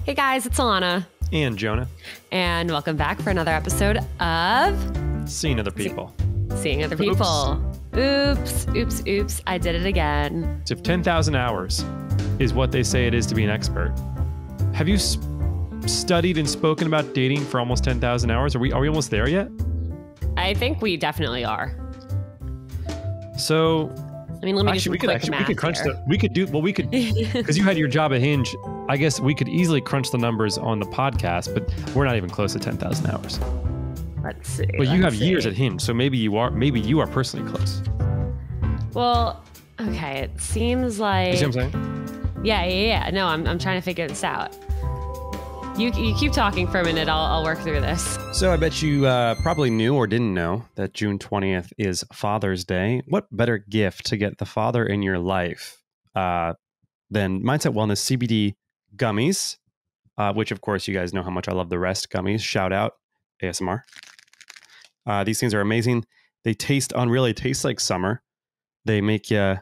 Hey guys, it's Alana. And Jonah. And welcome back for another episode of Seeing Other People. Seeing Other People. Oops. I did it again. So if 10,000 hours is what they say it is to be an expert, have you studied and spoken about dating for almost 10,000 hours? Are we almost there yet? I think we definitely are. So... I mean, let me do quick math. We could because you had your job at Hinge. I guess we could easily crunch the numbers on the podcast, but we're not even close to 10,000 hours. Let's see. But you have years at Hinge, so maybe you are personally close. Well, okay, it seems like... You see what I'm saying? Yeah. No, I'm trying to figure this out. You keep talking for a minute. I'll work through this. So I bet you probably knew or didn't know that June 20th is Father's Day. What better gift to get the father in your life than Mindset Wellness CBD gummies, which of course you guys know how much I love the Rest gummies. Shout out ASMR. These things are amazing. They taste unreal. They taste like summer. They make you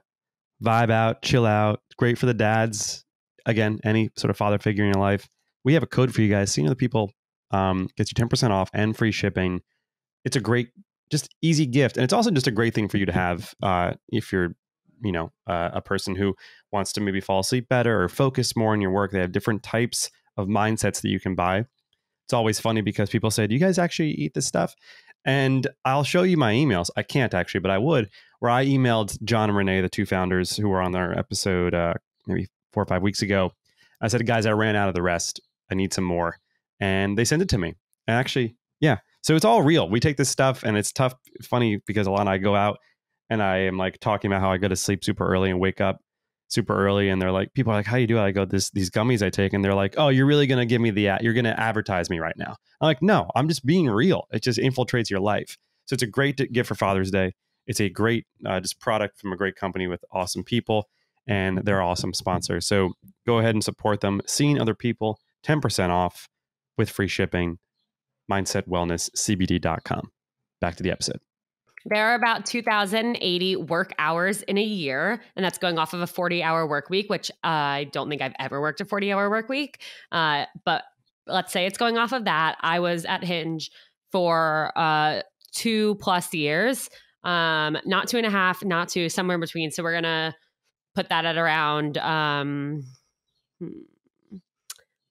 vibe out, chill out. Great for the dads. Again, any sort of father figure in your life. We have a code for you guys. Seeing Other People gets you 10% off and free shipping. It's a great, just easy gift. And it's also just a great thing for you to have if you're, a person who wants to maybe fall asleep better or focus more on your work. They have different types of mindsets that you can buy. It's always funny because people say, do you guys actually eat this stuff? And I'll show you my emails. I can't actually, but I would, where I emailed John and Renee, the two founders who were on their episode maybe 4 or 5 weeks ago. I said, guys, I ran out of the Rest. I need some more. And they sent it to me. And actually, yeah. So it's all real. We take this stuff and it's tough. Funny because Alana and I go out and I am like talking about how I go to sleep super early and wake up super early. And they're like, people are like, how do you do it? I go, these gummies I take. And they're like, oh, you're really going to give me you're going to advertise me right now. I'm like, no, I'm just being real. It just infiltrates your life. So it's a great gift for Father's Day. It's a great just product from a great company with awesome people. And they're awesome sponsors. So go ahead and support them. Seeing Other People, 10% off with free shipping. MindsetWellnessCBD.com. Back to the episode. There are about 2,080 work hours in a year, and that's going off of a 40-hour work week, which I don't think I've ever worked a 40-hour work week. But let's say it's going off of that. I was at Hinge for 2+ years, not 2.5, not 2, somewhere in between. So we're going to put that at around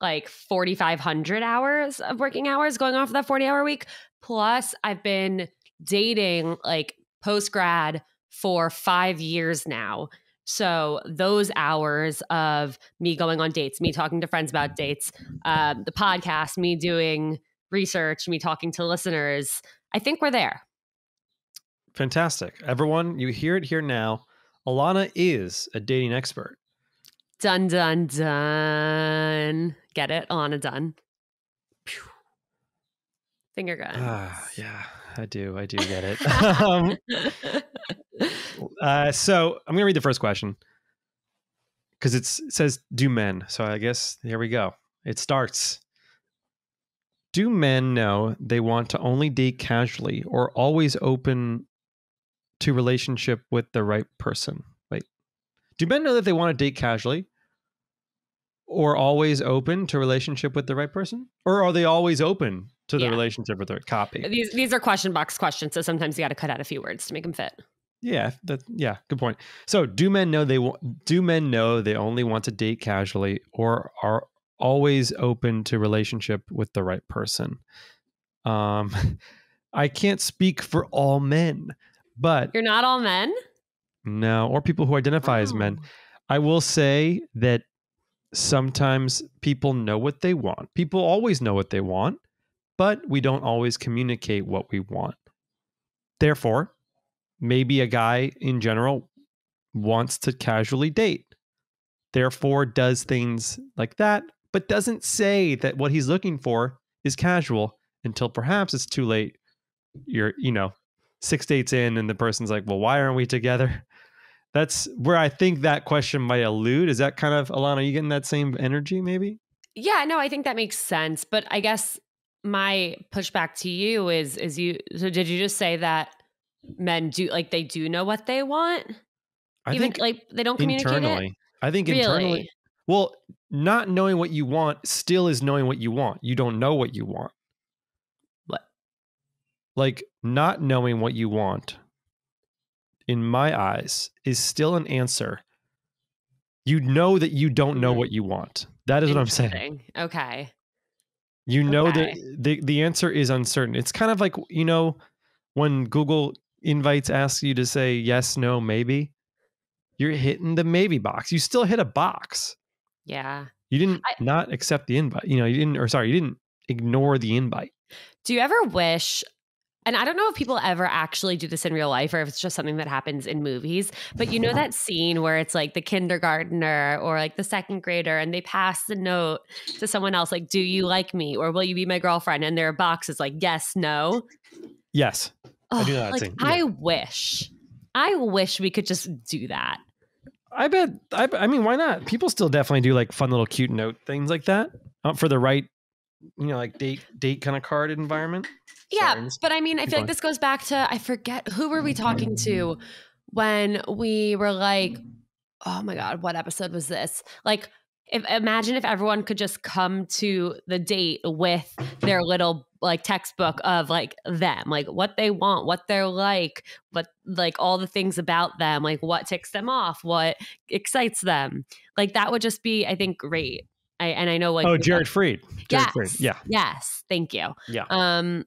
like 4,500 hours of working hours going off of that 40-hour week. Plus, I've been dating like post-grad for 5 years now. So those hours of me going on dates, me talking to friends about dates, the podcast, me doing research, me talking to listeners, I think we're there. Fantastic. Everyone, you hear it here now. Alana is a dating expert. Dun, dun, dun. Get it? Alana Dunn. Pew. Finger gun. Yeah, I do get it. So I'm going to read the first question because it says, do men? So I guess here we go. It starts. Do men know they want to only date casually or always open to relationship with the right person? Wait, do men know that they want to date casually or always open to relationship with the right person? Or are they always open to the relationship with the right copy? These are question box questions, so sometimes you got to cut out a few words to make them fit. Yeah, good point. So, do men know they only want to date casually or are always open to relationship with the right person? I can't speak for all men, but you're not all men? No, or people who identify as men. I will say that sometimes people know what they want. People always know what they want, but we don't always communicate what we want. Therefore, maybe a guy in general wants to casually date. Therefore, does things like that, but doesn't say that what he's looking for is casual until perhaps it's too late. You're, 6 dates in and the person's like, well, why aren't we together? That's where I think that question might allude. Is that kind of, Alana, are you getting that same energy maybe? Yeah, no, I think that makes sense. But I guess my pushback to you is so did you just say that men do, like, they do know what they want? I think like they don't communicate internally. it? I think Really? internally. Well, not knowing what you want still is knowing what you want. You don't know what you want. What? Like, not knowing what you want, in my eyes, is still an answer. You know that you don't know what you want. That is what I'm saying. Interesting. Okay. You know that Okay. the answer is uncertain. It's kind of like, when Google Invites asks you to say yes, no, maybe, you're hitting the maybe box. You still hit a box. Yeah. You didn't I, not accept the invite. You didn't ignore the invite. do you ever wish, and I don't know if people ever actually do this in real life or if it's just something that happens in movies, but you know that scene where it's like the kindergartner or like the second grader and they pass the note to someone else, like, do you like me? Or will you be my girlfriend? And there are boxes like yes, no. Yes. I do know Oh, that like scene. Yeah. I wish we could just do that. I bet. I mean, why not? People still definitely do like fun little cute note things like that for the right, like date kind of card environment. Yeah, Sorry, but I mean, I keep feel like going. this goes back to, I forget who were we talking to when we were like, oh my God, what episode was this? Like, imagine if everyone could just come to the date with their little like textbook of like them, like what they want, what they're like all the things about them, like what ticks them off, what excites them. Like that would just be, I think, great. I know like Oh, Jared Fried. Jared Fried. yes, Yeah. yes, thank you. Yeah.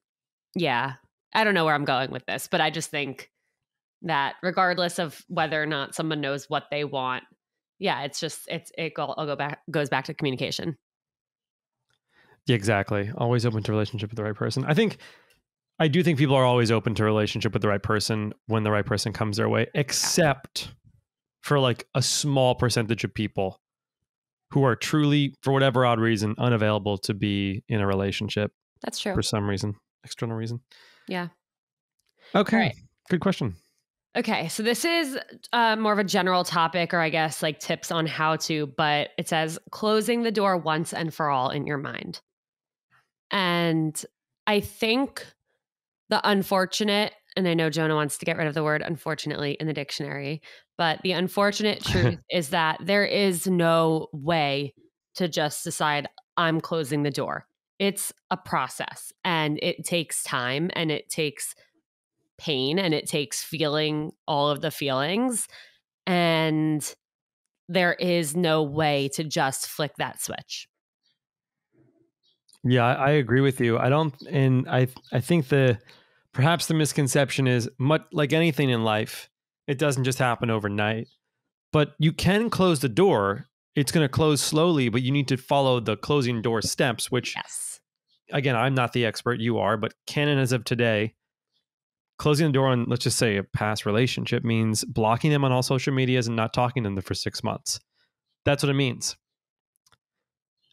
Yeah, I don't know where I'm going with this, but I just think that regardless of whether or not someone knows what they want, yeah, goes back to communication. Yeah, exactly. Always open to relationship with the right person. I do think people are always open to relationship with the right person when the right person comes their way, except for like a small percentage of people who are truly, for whatever odd reason, unavailable to be in a relationship That's true. for some reason, external reason. Yeah. All Okay. right. Good question. Okay, so this is more of a general topic, or I guess like tips on how to, but it says closing the door once and for all in your mind. And I think the unfortunate, and I know Jonah wants to get rid of the word unfortunately in the dictionary, but the unfortunate truth is that there is no way to just decide, I'm closing the door. It's a process and it takes time and it takes pain and it takes feeling all of the feelings. And there is no way to just flick that switch. Yeah, I agree with you. I think perhaps the misconception is much like anything in life, it doesn't just happen overnight. But you can close the door. It's going to close slowly, but you need to follow the closing door steps, which Yes. again, I'm not the expert, you are, but canon as of today, closing the door on, let's just say, a past relationship means blocking them on all social medias and not talking to them for 6 months. That's what it means.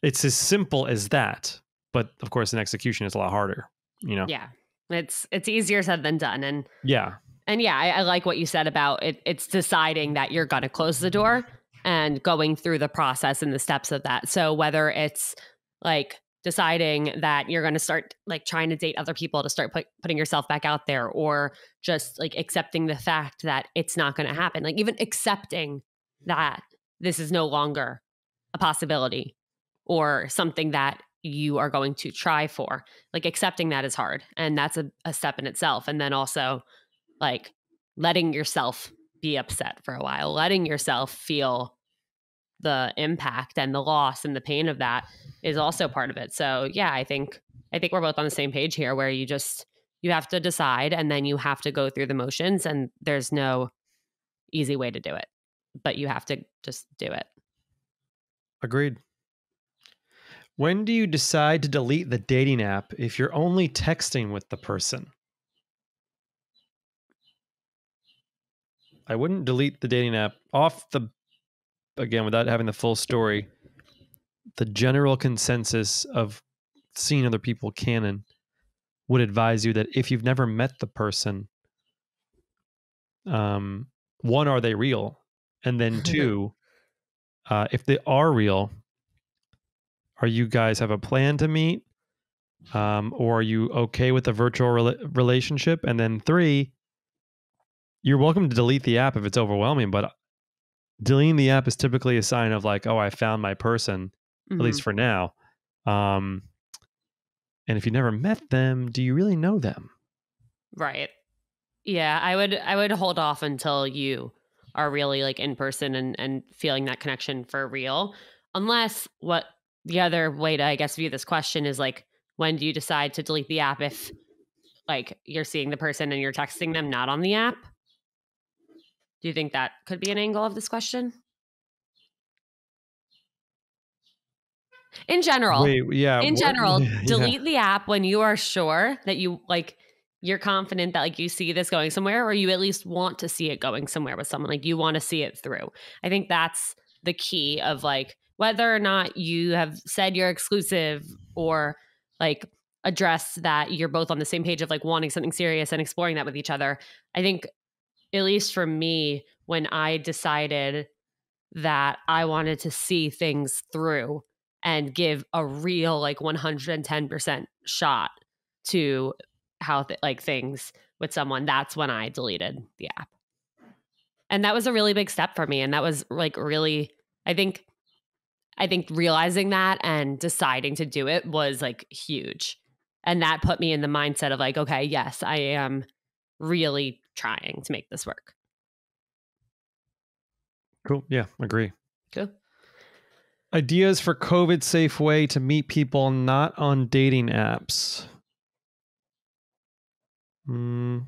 It's as simple as that. But of course, in execution, it's a lot harder, Yeah. It's easier said than done. Yeah. And yeah, I like what you said about it. It's deciding that you're going to close the door and going through the process and the steps of that. So whether it's like deciding that you're going to start like trying to date other people to start putting yourself back out there, or just like accepting the fact that it's not going to happen, like even accepting that this is no longer a possibility or something that you are going to try for, like accepting that is hard. And that's a step in itself. And then also like letting yourself be upset for a while, letting yourself feel the impact and the loss and the pain of that is also part of it. So yeah, I think we're both on the same page here, where you have to decide and then you have to go through the motions, and there's no easy way to do it, but you have to just do it. Agreed. When do you decide to delete the dating app if you're only texting with the person? I wouldn't delete the dating app again, without having the full story. The general consensus of seeing other people canon would advise you that if you've never met the person, one, are they real? And then two, if they are real, are you guys have a plan to meet? Or are you okay with a virtual relationship? And then three, you're welcome to delete the app if it's overwhelming, but deleting the app is typically a sign of like, oh, I found my person, at Mhm. least for now. And if you never met them, do you really know them? Right. Yeah, I would hold off until you are really like in person and feeling that connection for real. Unless what the other way to I guess view this question is like when do you decide to delete the app if like you're seeing the person and you're texting them not on the app? Do you think that could be an angle of this question? In general, Wait, yeah, in what? general, Yeah. delete the app when you are sure that you like you're confident that like you see this going somewhere or you at least want to see it going somewhere with someone like you want to see it through. I think that's the key of like whether or not you have said you're exclusive or like address that you're both on the same page of like wanting something serious and exploring that with each other. I think at least for me when I decided that I wanted to see things through and give a real like 110% shot to how like things with someone. That's when I deleted the app. And that was a really big step for me and that was like really I think realizing that and deciding to do it was like huge. And that put me in the mindset of like okay, yes, I am really trying to make this work. Cool. Yeah, agree. Cool. Ideas for COVID safe way to meet people not on dating apps. You know,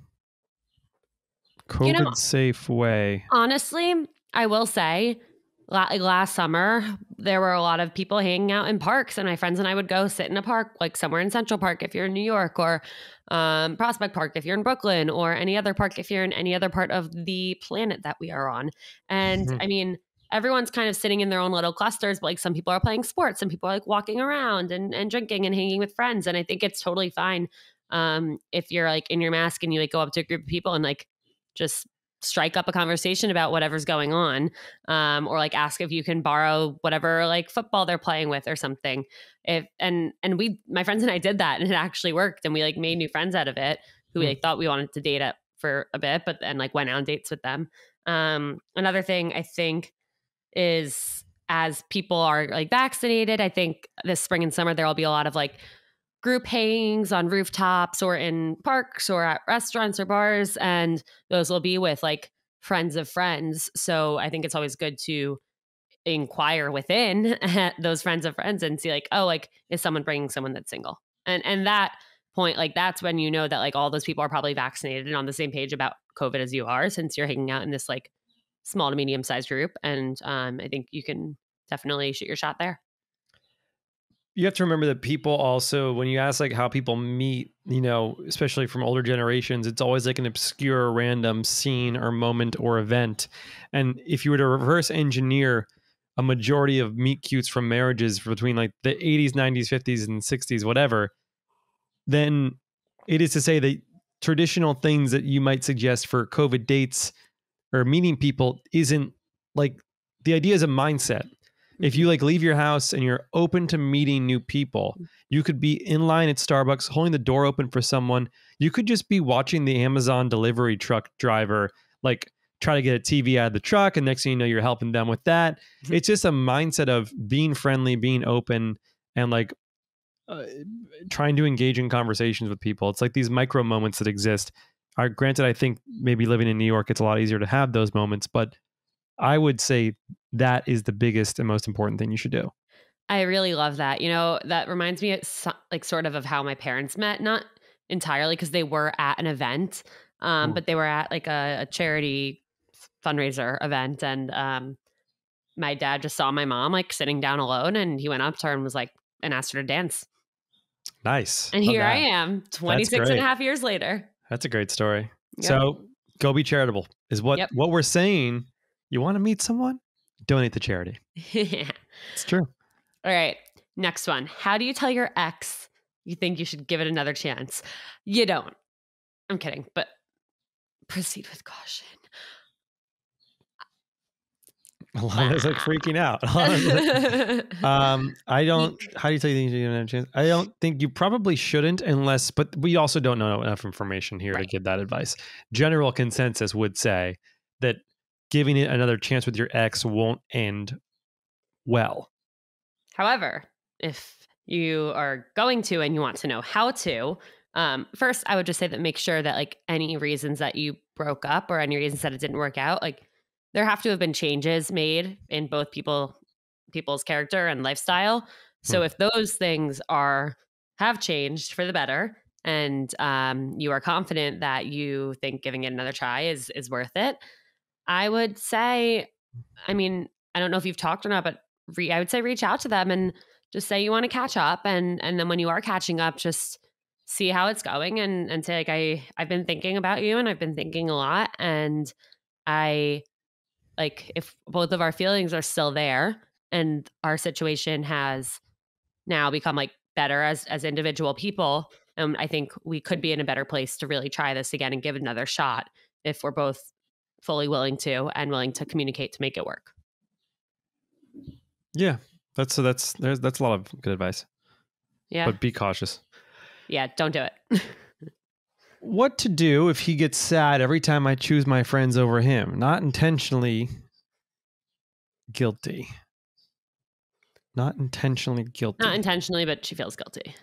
COVID safe way. honestly, I will say, last summer, there were a lot of people hanging out in parks, and my friends and I would go sit in a park, like somewhere in Central Park if you're in New York, or Prospect Park if you're in Brooklyn, or any other park if you're in any other part of the planet that we are on. And I mean, everyone's kind of sitting in their own little clusters, but like some people are playing sports, some people are like walking around and drinking and hanging with friends. And I think it's totally fine if you're like in your mask and you like go up to a group of people and like just strike up a conversation about whatever's going on or like ask if you can borrow whatever like football they're playing with or something if and we my friends and I did that and it actually worked and we like made new friends out of it who we like thought we wanted to date up for a bit but then like went on dates with them. Another thing I think is as people are like vaccinated, I think this spring and summer there will be a lot of like group hangings on rooftops or in parks or at restaurants or bars. And those will be with like friends of friends. So I think it's always good to inquire within those friends of friends and see like, oh, like, is someone bringing someone that's single? And that point, like, that's when you know that like all those people are probably vaccinated and on the same page about COVID as you are, since you're hanging out in this like small to medium sized group. And I think you can definitely shoot your shot there. You have to remember that people also, when you ask like how people meet, you know, especially from older generations, it's always like an obscure random scene or moment or event. And if you were to reverse engineer a majority of meet cutes from marriages between like the 80s, 90s, 50s, and 60s, whatever, then it is to say that traditional things that you might suggest for COVID dates or meeting people isn't like the idea is a mindset. If you like leave your house and you're open to meeting new people, you could be in line at Starbucks, holding the door open for someone. You could just be watching the Amazon delivery truck driver, like try to get a TV out of the truck. And next thing you know, you're helping them with that. It's just a mindset of being friendly, being open, and like trying to engage in conversations with people. It's like these micro moments that exist. Granted, I think maybe living in New York, it's a lot easier to have those moments, but I would say that is the biggest and most important thing you should do. I really love that. You know, that reminds me like sort of how my parents met, not entirely because they were at an event, but they were at like a charity fundraiser event. And my dad just saw my mom like sitting down alone and he went up to her and was like, and asked her to dance. Nice. And Love here I that. am That's 26 and great. a half years later. That's a great story. Yep. So go be charitable is what we're saying. You want to meet someone? Donate to charity. It's true. All right. Next one. How do you tell your ex you think you should give it another chance? You don't. I'm kidding, but proceed with caution. A lot of us like freaking out. I don't. How do you tell you you have a chance? I don't think you probably shouldn't, unless. But we also don't know enough information here to give that advice. General consensus would say that giving it another chance with your ex won't end well. However, if you are going to and you want to know how to, first, I would just say that make sure that like any reasons that you broke up or any reasons that it didn't work out, like there have to have been changes made in both people's character and lifestyle. So if those things have changed for the better, and you are confident that you think giving it another try is worth it, I would say, I mean, I don't know if you've talked or not, but I would say reach out to them and just say you want to catch up, and then when you are catching up, just see how it's going, and say like I've been thinking about you, and I've been thinking a lot, and I like if both of our feelings are still there, and our situation has now become like better as individual people, I think we could be in a better place to really try this again and give it another shot if we're both fully willing to and willing to communicate to make it work. Yeah, that's a lot of good advice. Yeah, but be cautious. Yeah, don't do it. What to do if he gets sad every time I choose my friends over him? Not intentionally guilty. Not intentionally guilty. Not intentionally, but she feels guilty.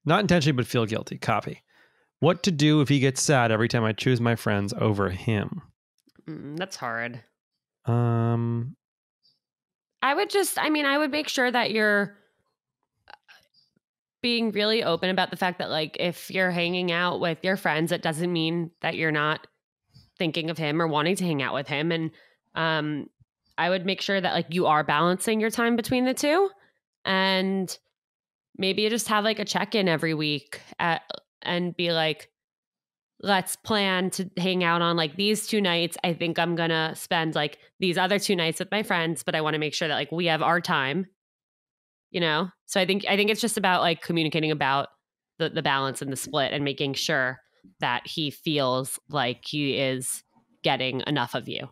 Not intentionally, but feel guilty. Copy. What to do if he gets sad every time I choose my friends over him? That's hard. I would make sure that you're being really open about the fact that like if you're hanging out with your friends, it doesn't mean that you're not thinking of him or wanting to hang out with him. And I would make sure that like you are balancing your time between the two, and maybe you just have like a check-in every week and be like, let's plan to hang out on like these 2 nights. I think I'm gonna spend like these other 2 nights with my friends, but I want to make sure that like we have our time, So I think it's just about like communicating about the balance and the split, and making sure that he feels like he is getting enough of you.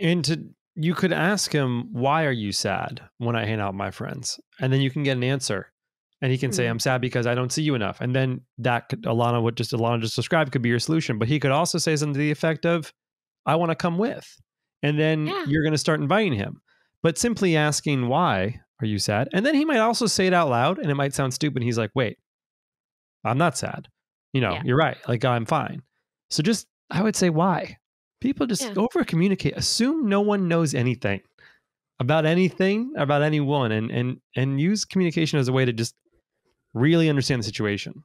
And you could ask him, why are you sad when I hang out with my friends? And then you can get an answer. And he can say, I'm sad because I don't see you enough. And then that could, Alana just described could be your solution. But he could also say something to the effect of, I want to come with. And then you're going to start inviting him. But simply asking, why are you sad? And then he might also say it out loud, and it might sound stupid. He's like, wait, I'm not sad. You're right. Like, I'm fine. So I would say, why? People just over communicate, assume no one knows anything about anyone, and use communication as a way to just really understand the situation.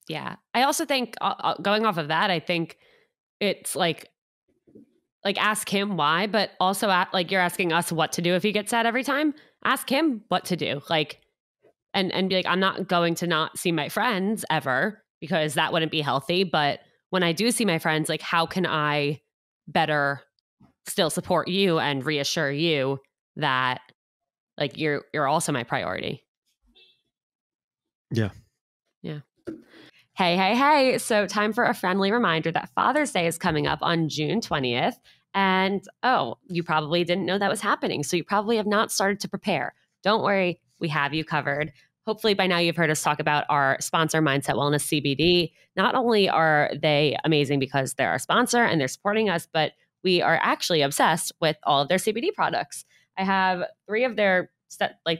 Yeah. I also think going off of that, I think it's like ask him why, but also like you're asking us what to do if he gets sad every time. Ask him what to do. Like, and be like, I'm not going to not see my friends ever, because that wouldn't be healthy. But when I do see my friends, like, how can I better still support you and reassure you that like you're also my priority? Yeah. Hey. So time for a friendly reminder that Father's Day is coming up on June 20th. And you probably didn't know that was happening. So you probably have not started to prepare. Don't worry, we have you covered. Hopefully by now you've heard us talk about our sponsor, Mindset Wellness CBD. Not only are they amazing because they're our sponsor and they're supporting us, but we are actually obsessed with all of their CBD products. I have 3 of their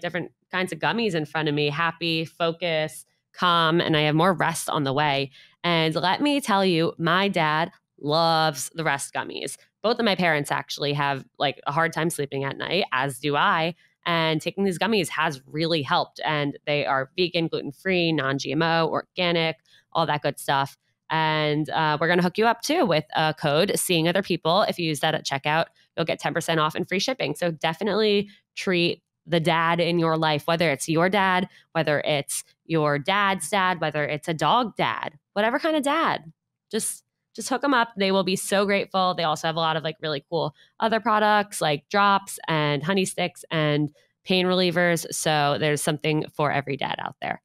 different kinds of gummies in front of me: Happy, Focus, Calm, and I have more Rest on the way. And let me tell you, my dad loves the Rest gummies. Both of my parents actually have like a hard time sleeping at night, as do I. And taking these gummies has really helped. And they are vegan, gluten-free, non-GMO, organic, all that good stuff. And we're going to hook you up too with a code, Seeing Other People. If you use that at checkout, you'll get 10% off and free shipping. So definitely treat the dad in your life, whether it's your dad, whether it's your dad's dad, whether it's a dog dad, whatever kind of dad, just hook them up. They will be so grateful. They also have a lot of like really cool other products like drops and honey sticks and pain relievers. So there's something for every dad out there.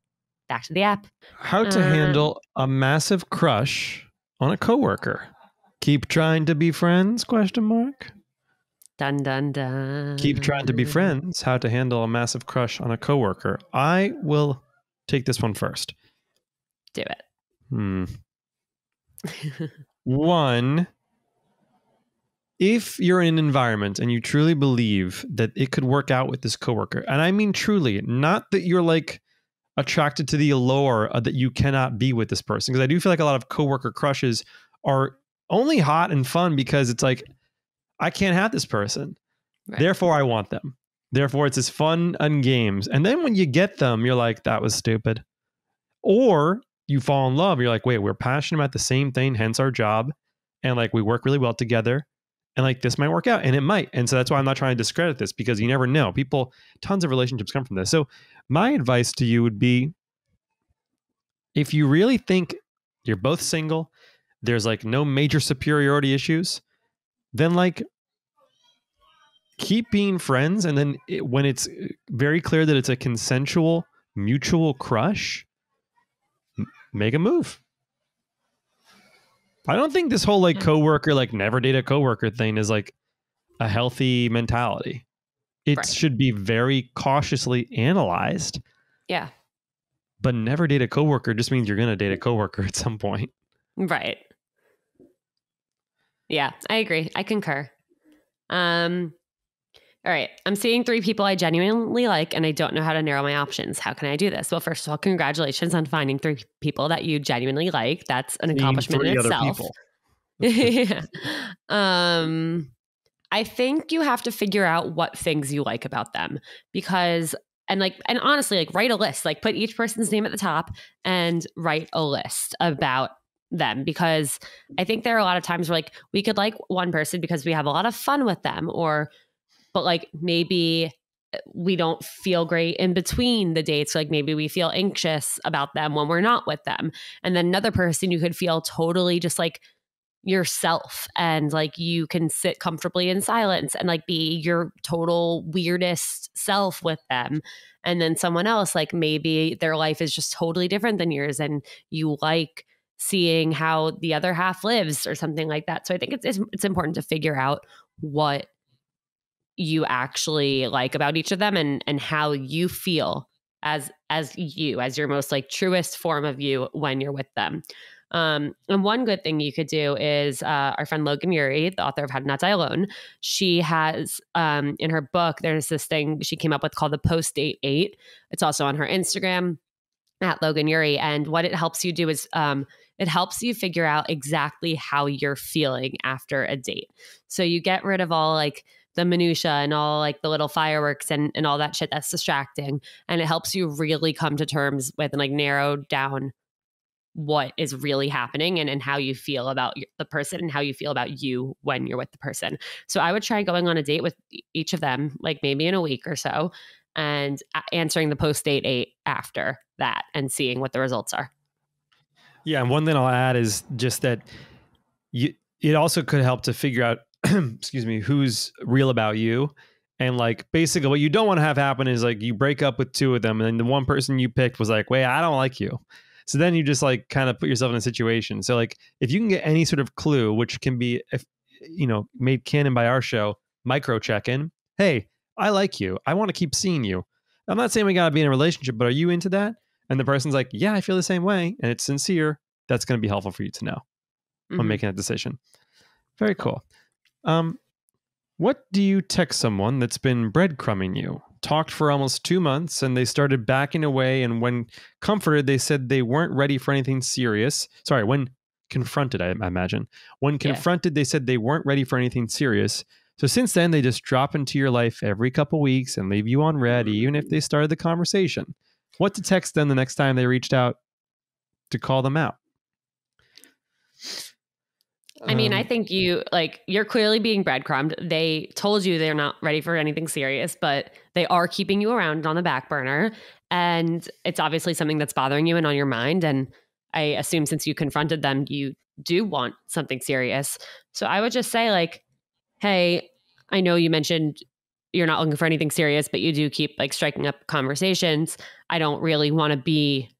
Back to the app. How to handle a massive crush on a coworker. Keep trying to be friends? ? Dun, dun, dun. Keep trying to be friends. How to handle a massive crush on a coworker. I will take this one first. Do it. 1, if you're in an environment and you truly believe that it could work out with this coworker, and I mean truly, not that you're like attracted to the allure that you cannot be with this person, because I do feel like a lot of coworker crushes are only hot and fun because it's like, I can't have this person. Right. Therefore, I want them. Therefore, it's this fun and games. And then when you get them, you're like, that was stupid. Or you fall in love. You're like, wait, we're passionate about the same thing, hence our job. And like, we work really well together. And like, this might work out. And it might. And so that's why I'm not trying to discredit this, because you never know. Tons of relationships come from this. So my advice to you would be, if you really think you're both single, there's like no major superiority issues, then like, keep being friends. And then when it's very clear that it's a consensual, mutual crush, make a move. I don't think this whole like coworker, like never date a coworker thing is like a healthy mentality. It should be very cautiously analyzed. Yeah. But never date a coworker just means you're going to date a coworker at some point. Right. Yeah, I agree. I concur. All right. I'm seeing 3 people I genuinely like, and I don't know how to narrow my options. How can I do this? Well, first of all, congratulations on finding 3 people that you genuinely like. That's an accomplishment in itself. Yeah. I think you have to figure out what things you like about them, because, and honestly, like write a list, like put each person's name at the top and write a list about them, because I think there are a lot of times where like we could like one person because we have a lot of fun with them, but like maybe we don't feel great in between the dates. Like maybe we feel anxious about them when we're not with them. And then another person you could feel totally just like yourself, and like you can sit comfortably in silence and like be your total weirdest self with them. And then someone else, like maybe their life is just totally different than yours, and you like seeing how the other half lives or something like that. So I think it's important to figure out what you actually like about each of them, and how you feel as your most like truest form of you when you're with them. And one good thing you could do is our friend Logan Ury, the author of How to Not Die Alone, she has in her book, there's this thing she came up with called the post-date 8. It's also on her Instagram at Logan Ury. And what it helps you do is it helps you figure out exactly how you're feeling after a date. So you get rid of all like the minutia and all like the little fireworks and all that shit that's distracting. And it helps you really come to terms with and like narrow down what is really happening and how you feel about the person and how you feel about you when you're with the person. So I would try going on a date with each of them, like maybe in a week or so, and answering the post-date 8 after that and seeing what the results are. Yeah. And one thing I'll add is just that it also could help to figure out, excuse me, who's real about you. And like, basically what you don't want to have happen is like you break up with 2 of them, and then the one person you picked was like, wait, I don't like you. So then you just like kind of put yourself in a situation. So like, if you can get any sort of clue, which can be, if made canon by our show, micro check-in. Hey, I like you. I want to keep seeing you. I'm not saying we got to be in a relationship, but are you into that? And the person's like, yeah, I feel the same way. And it's sincere. That's going to be helpful for you to know when making that decision. Very cool. What do you text someone that's been breadcrumbing you? Talked for almost 2 months and they started backing away. And when comforted, they said they weren't ready for anything serious. Sorry, when confronted, I imagine. When confronted, they said they weren't ready for anything serious. So since then, they just drop into your life every couple weeks and leave you on red, even if they started the conversation. What to text them the next time they reached out to call them out? I mean, I think you're clearly being breadcrumbed. They told you they're not ready for anything serious, but they are keeping you around on the back burner. And it's obviously something that's bothering you and on your mind. And I assume since you confronted them, you do want something serious. So I would just say like, hey, I know you mentioned you're not looking for anything serious, but you do keep like striking up conversations. I don't really want to be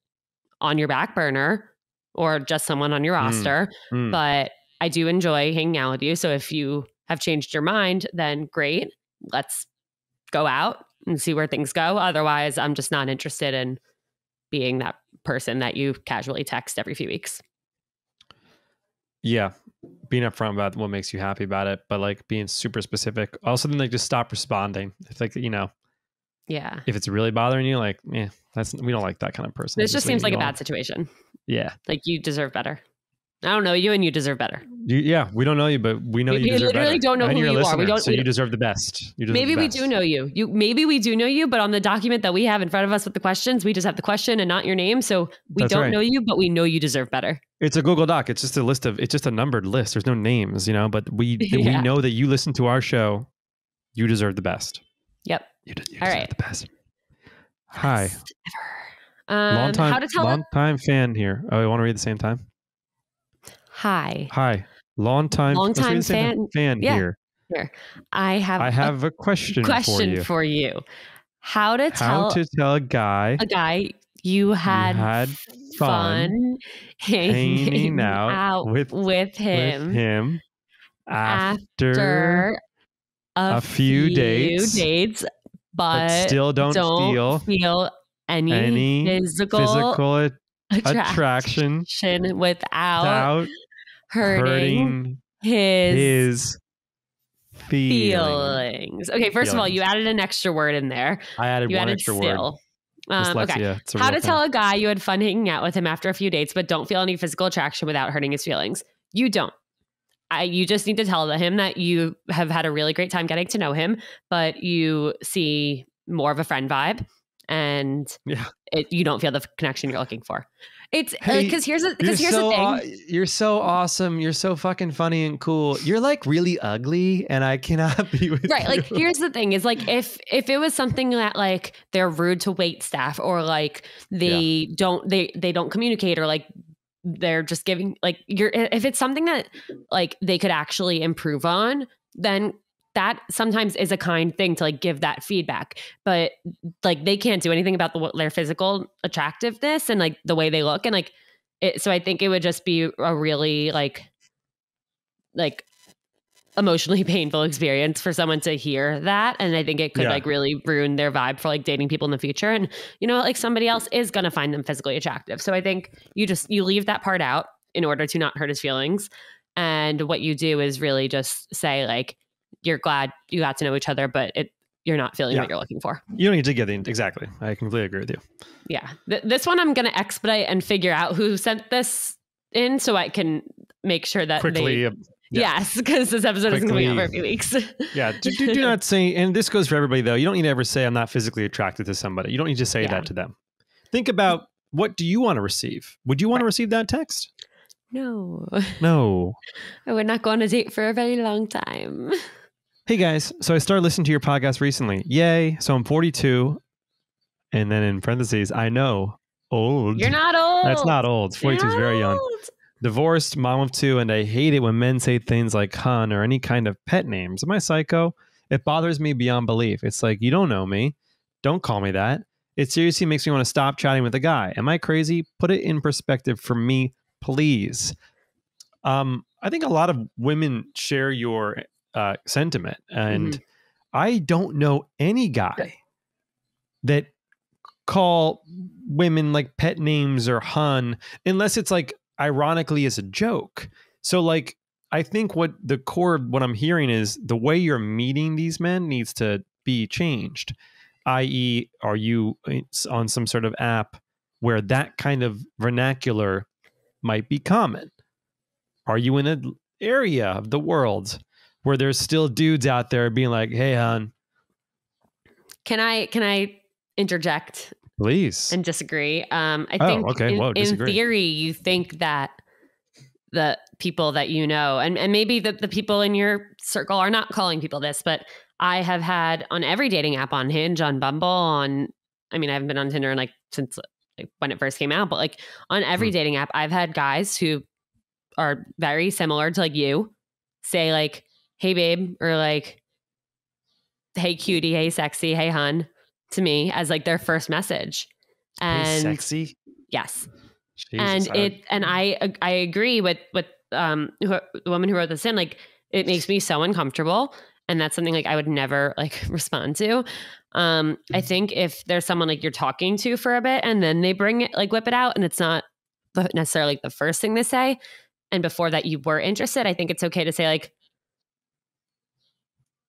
on your back burner or just someone on your roster, but I do enjoy hanging out with you. So if you have changed your mind, then great. Let's go out and see where things go. Otherwise, I'm just not interested in being that person that you casually text every few weeks. Yeah. being upfront about what makes you happy about it, but like being super specific. Also, then like just stop responding. If like, Yeah. if it's really bothering you, like, we don't like that kind of person. This just leave seems it like a alone. bad situation. Yeah. Like you deserve better. I don't know you and you deserve better. We don't know you, but we know you We deserve literally better. don't know and who you're a you are. listener, so We you don't- deserve the best. You deserve Maybe the we best. do know you. Maybe we do know you, but on the document that we have in front of us with the questions, we just have the question and not your name. So we That's don't right. know you, but we know you deserve better. It's a Google Doc. It's just it's just a numbered list. There's no names, but we Yeah. know that you listen to our show. You deserve the best. Yep. You deserve All right. the best. Hi. Best ever. How to tell long time fan here. Oh, you want to read at the same time? Hi. Long time fan. Yeah. here. Here. I have a question for you. How to tell a guy you had fun hanging out with him after a few dates, but still don't feel any physical attraction without hurting his feelings. Okay, first of all, you added an extra word in there. I added one extra word. Okay. How to tell a guy you had fun hanging out with him after a few dates, but don't feel any physical attraction without hurting his feelings. You don't. You just need to tell him that you have had a really great time getting to know him, but you see more of a friend vibe, and you don't feel the connection you're looking for. It's because here's the thing. You're so awesome. You're so fucking funny and cool. You're like really ugly, and I cannot be with you. Right. Like, here's the thing: is like if it was something that like they're rude to wait staff, or like they don't communicate, or like they're just giving like if it's something that like they could actually improve on, then that sometimes is a kind thing to like give that feedback. But like they can't do anything about their physical attractiveness and like the way they look, and like so I think it would just be a really like emotionally painful experience for someone to hear that. And I think it could like really ruin their vibe for like dating people in the future. And like somebody else is going to find them physically attractive. So I think you leave that part out in order to not hurt his feelings. And what you do is really just say like, you're glad you got to know each other, but you're not feeling what you're looking for. You don't need to get exactly. I completely agree with you. Yeah. This one I'm going to expedite and figure out who sent this in so I can make sure that quickly. Yes, because this episode isn't coming out for a few weeks. Do not say, and this goes for everybody though, you don't need to ever say I'm not physically attracted to somebody. You don't need to say that to them. Think about, what do you want to receive? Would you want to receive that text? No. I would not go on a date for a very long time. Hey guys, so I started listening to your podcast recently. Yay. So I'm 42. And then in parentheses, I know, old. You're not old. That's not old. 42 is very young. Divorced, mom of two, and I hate it when men say things like hun or any kind of pet names. Am I psycho? It bothers me beyond belief. It's like, you don't know me. Don't call me that. It seriously makes me want to stop chatting with a guy. Am I crazy? Put it in perspective for me, please. I think a lot of women share your sentiment. And I don't know any guy that call women like pet names or hun, unless it's like ironically as a joke. So like, I think what I'm hearing is the way you're meeting these men needs to be changed. i.e., are you on some sort of app where that kind of vernacular might be common? Are you in an area of the world where there's still dudes out there being like, hey, hon? Can I interject? Please. And disagree. I think in theory, you think that the people that you know, and maybe the people in your circle are not calling people this, but I have had on every dating app, on Hinge, on Bumble, I haven't been on Tinder since when it first came out, but like on every dating app, I've had guys who are very similar to like you say like, hey babe, or like, hey cutie, hey sexy, hey hun, to me as like their first message. And hey, sexy? Yes. Jesus, and I agree with the woman who wrote this in, like it makes me so uncomfortable. And that's something like I would never like respond to. I think if there's someone like you're talking to for a bit and then they bring it, like whip it out, and it's not necessarily like the first thing they say, and before that you were interested, I think it's okay to say like,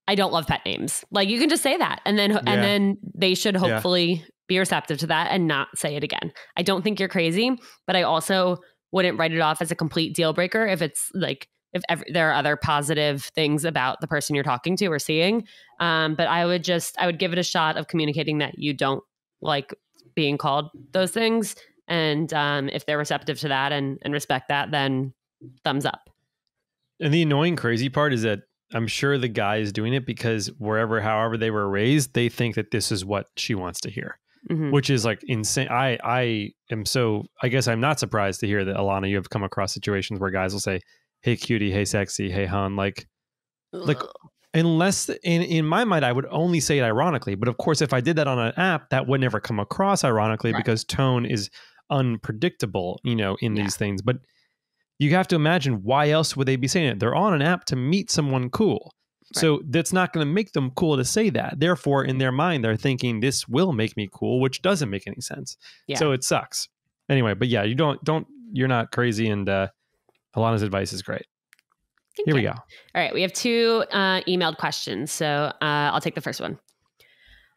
I don't love pet names. Like you can just say that. And then they should hopefully be receptive to that and not say it again. I don't think you're crazy, but I also wouldn't write it off as a complete deal breaker if it's like, there are other positive things about the person you're talking to or seeing. But I would give it a shot of communicating that you don't like being called those things. And if they're receptive to that and respect that, then thumbs up. And the annoying crazy part is that I'm sure the guy is doing it because however they were raised, they think that this is what she wants to hear, which is like insane. I guess I'm not surprised to hear that, Alana, you have come across situations where guys will say, hey, cutie, hey, sexy, hey, hon, like unless in my mind, I would only say it ironically. But of course, if I did that on an app, that would never come across ironically because tone is unpredictable, in these things. But you have to imagine, why else would they be saying it? They're on an app to meet someone cool. Right. So that's not going to make them cool to say that. Therefore, in their mind, they're thinking this will make me cool, which doesn't make any sense. Yeah. So it sucks. Anyway, but yeah, you're not crazy. And Alana's advice is great. Here we go. All right. We have 2 emailed questions. So I'll take the first one.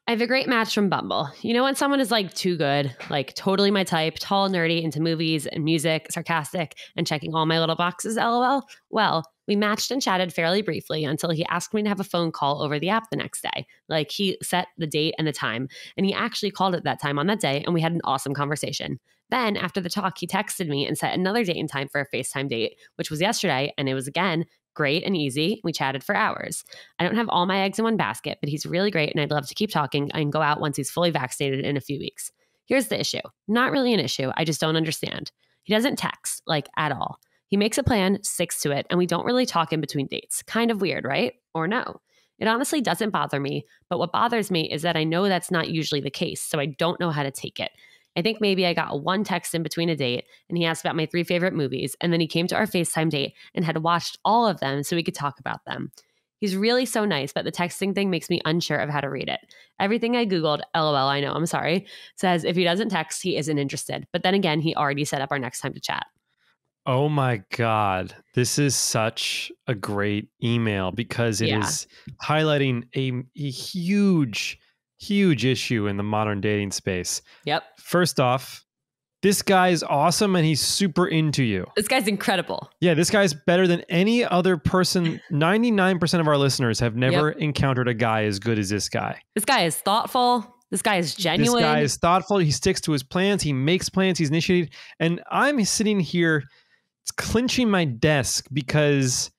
I have a great match from Bumble. You know when someone is like too good, like totally my type, tall, nerdy, into movies and music, sarcastic, and checking all my little boxes, LOL? Well, we matched and chatted fairly briefly until he asked me to have a phone call over the app the next day. Like he set the date and the time, and he actually called at that time on that day, and we had an awesome conversation. Then after the talk, he texted me and set another date and time for a FaceTime date, which was yesterday, and it was again great and easy. We chatted for hours. I don't have all my eggs in one basket, but he's really great and I'd love to keep talking and go out once he's fully vaccinated in a few weeks. Here's the issue. Not really an issue. I just don't understand. He doesn't text, like at all. He makes a plan, sticks to it, and we don't really talk in between dates. Kind of weird, right? Or no? It honestly doesn't bother me, but what bothers me is that I know that's not usually the case, so I don't know how to take it. I think maybe I got one text in between a date and he asked about my 3 favorite movies, and then he came to our FaceTime date and had watched all of them so we could talk about them. He's really so nice, but the texting thing makes me unsure of how to read it. Everything I Googled, LOL, I know, I'm sorry, says if he doesn't text, he isn't interested. But then again, he already set up our next time to chat. Oh my God. This is such a great email because it is highlighting a huge issue in the modern dating space. Yep. First off, this guy is awesome and he's super into you. This guy's incredible. Yeah, this guy's better than any other person. 99% of our listeners have never encountered a guy as good as this guy. This guy is thoughtful. This guy is genuine. This guy is thoughtful. He sticks to his plans. He makes plans. He's initiated. And I'm sitting here clenching my desk because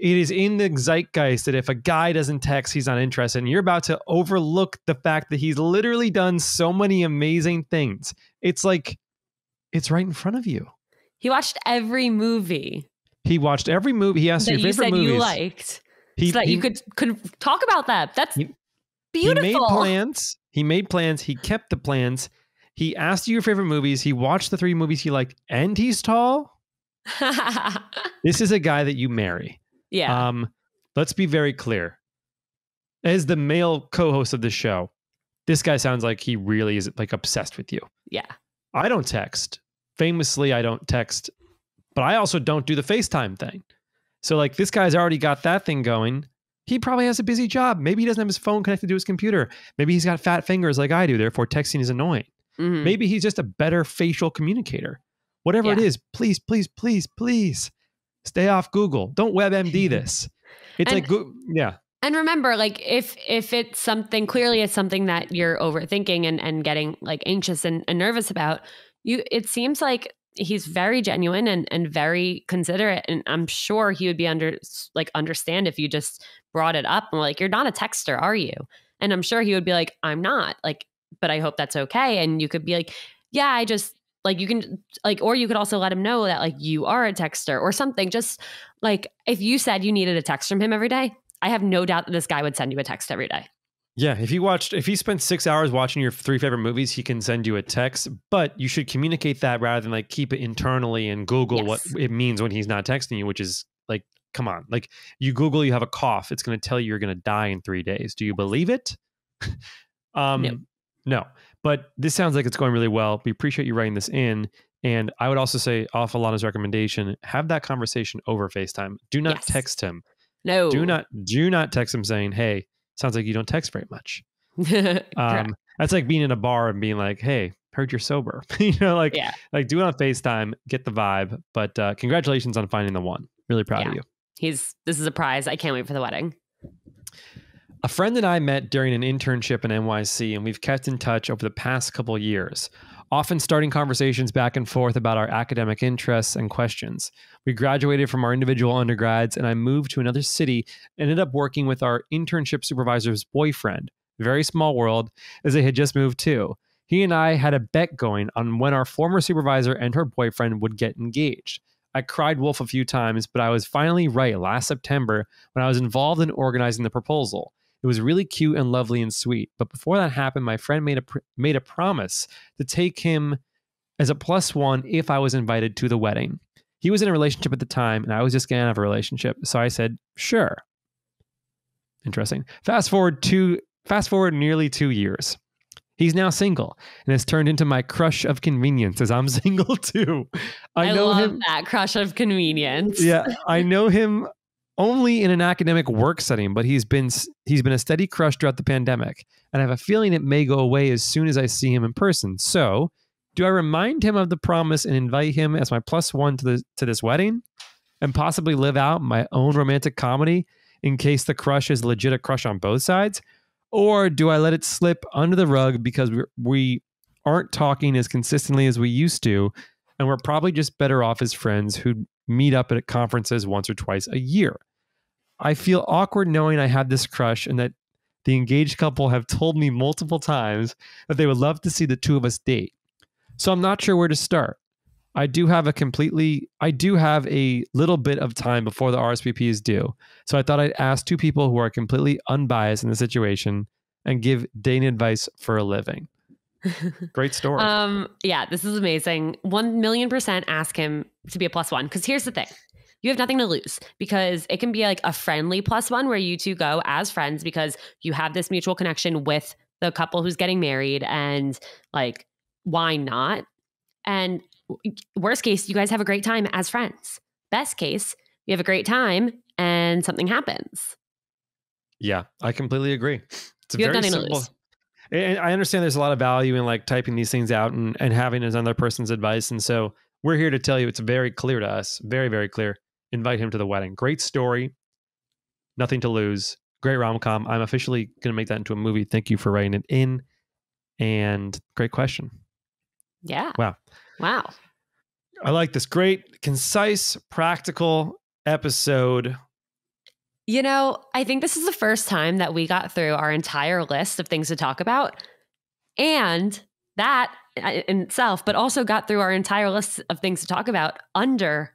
it is in the zeitgeist that if a guy doesn't text, he's not interested. And you're about to overlook the fact that he's literally done so many amazing things. It's like, it's right in front of you. He watched every movie. He watched every movie. He asked your favorite movies. You liked. So that you could talk about that. That's beautiful. He made plans. He kept the plans. He asked you your favorite movies. He watched the 3 movies he liked. And he's tall. This is a guy that you marry. Yeah. Let's be very clear. As the male co-host of the show, this guy sounds like he really is like obsessed with you. Yeah. I don't text. Famously, I don't text, but I also don't do the FaceTime thing. So like this guy's already got that thing going. He probably has a busy job. Maybe he doesn't have his phone connected to his computer. Maybe he's got fat fingers like I do. Therefore, texting is annoying. Mm-hmm. Maybe he's just a better facial communicator. Whatever it is, please, please, please, please stay off Google. Don't WebMD this. It's And remember, like if it's something, clearly it's something that you're overthinking and getting like anxious and nervous about, it seems like he's very genuine and very considerate. And I'm sure he would be understand if you just brought it up and like, you're not a texter, are you? And I'm sure he would be like, I'm not, like, but I hope that's okay. And you could be like, yeah, I just like, you can like, or you could also let him know that like you are a texter or something. Just like if you said you needed a text from him every day, I have no doubt that this guy would send you a text every day. Yeah. If he spent 6 hours watching your 3 favorite movies, he can send you a text, but you should communicate that rather than like keep it internally and Google what it means when he's not texting you, which is like, come on, like you Google, you have a cough. It's going to tell you you're going to die in 3 days. Do you believe it? No, but this sounds like it's going really well. We appreciate you writing this in. And I would also say, off Alana's recommendation, have that conversation over FaceTime. Do not text him. No. Do not text him saying, hey, sounds like you don't text very much. That's like being in a bar and being like, hey, heard you're sober. Do it on FaceTime, get the vibe. But congratulations on finding the one. Really proud of you. This is a prize. I can't wait for the wedding. A friend and I met during an internship in NYC, and we've kept in touch over the past couple of years, often starting conversations back and forth about our academic interests and questions. We graduated from our individual undergrads, and I moved to another city and ended up working with our internship supervisor's boyfriend. Very small world, as they had just moved too. He and I had a bet going on when our former supervisor and her boyfriend would get engaged. I cried wolf a few times, but I was finally right last September when I was involved in organizing the proposal. It was really cute and lovely and sweet. But before that happened, my friend made a promise to take him as a +1 if I was invited to the wedding. He was in a relationship at the time, and I was just getting out of a relationship. So I said, sure. Interesting. Fast forward nearly 2 years. He's now single and has turned into my crush of convenience, as I'm single too. I know love him, that crush of convenience. Yeah, I know him only in an academic work setting, but he's been a steady crush throughout the pandemic, and I have a feeling it may go away as soon as I see him in person. So, do I remind him of the promise and invite him as my +1 to this wedding, and possibly live out my own romantic comedy in case the crush is legit a crush on both sides? Or do I let it slip under the rug because we aren't talking as consistently as we used to, and we're probably just better off as friends who meet up at conferences once or twice a year? I feel awkward knowing I have this crush and that the engaged couple have told me multiple times that they would love to see the two of us date. So I'm not sure where to start. I do have a little bit of time before the RSVP is due. So I thought I'd ask two people who are completely unbiased in the situation and give dating advice for a living. Great story. Yeah, this is amazing. 1,000,000% ask him to be a +1. Because here's the thing. You have nothing to lose, because it can be like a friendly +1 where you two go as friends because you have this mutual connection with the couple who's getting married, and like, why not? And worst case, you guys have a great time as friends. Best case, you have a great time and something happens. Yeah, I completely agree. It's you very have nothing simple. To lose. And I understand there's a lot of value in like typing these things out and having another person's advice. And so we're here to tell you it's very clear to us, very, very clear. Invite him to the wedding. Great story. Nothing to lose. Great rom-com. I'm officially going to make that into a movie. Thank you for writing it in. And great question. Yeah. Wow. I like this. Great, concise, practical episode. You know, I think this is the first time that we got through our entire list of things to talk about. And that in itself, but also got through our entire list of things to talk about under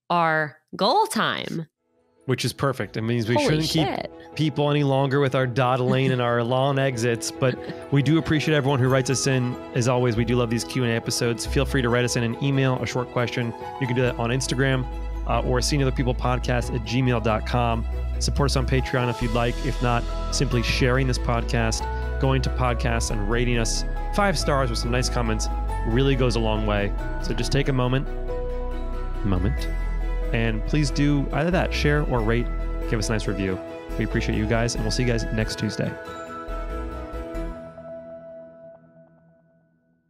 our goal time. Which is perfect. It means we shouldn't keep people any longer with our dawdling and our long exits, but we do appreciate everyone who writes us in. As always, we do love these Q&A episodes. Feel free to write us in an email, a short question. You can do that on Instagram or seeingotherpeoplepodcast@gmail.com. Support us on Patreon if you'd like. If not, simply sharing this podcast, going to podcasts and rating us 5 stars with some nice comments really goes a long way. So just take a moment. And please do either that, share or rate, give us a nice review. We appreciate you guys, and we'll see you guys next Tuesday.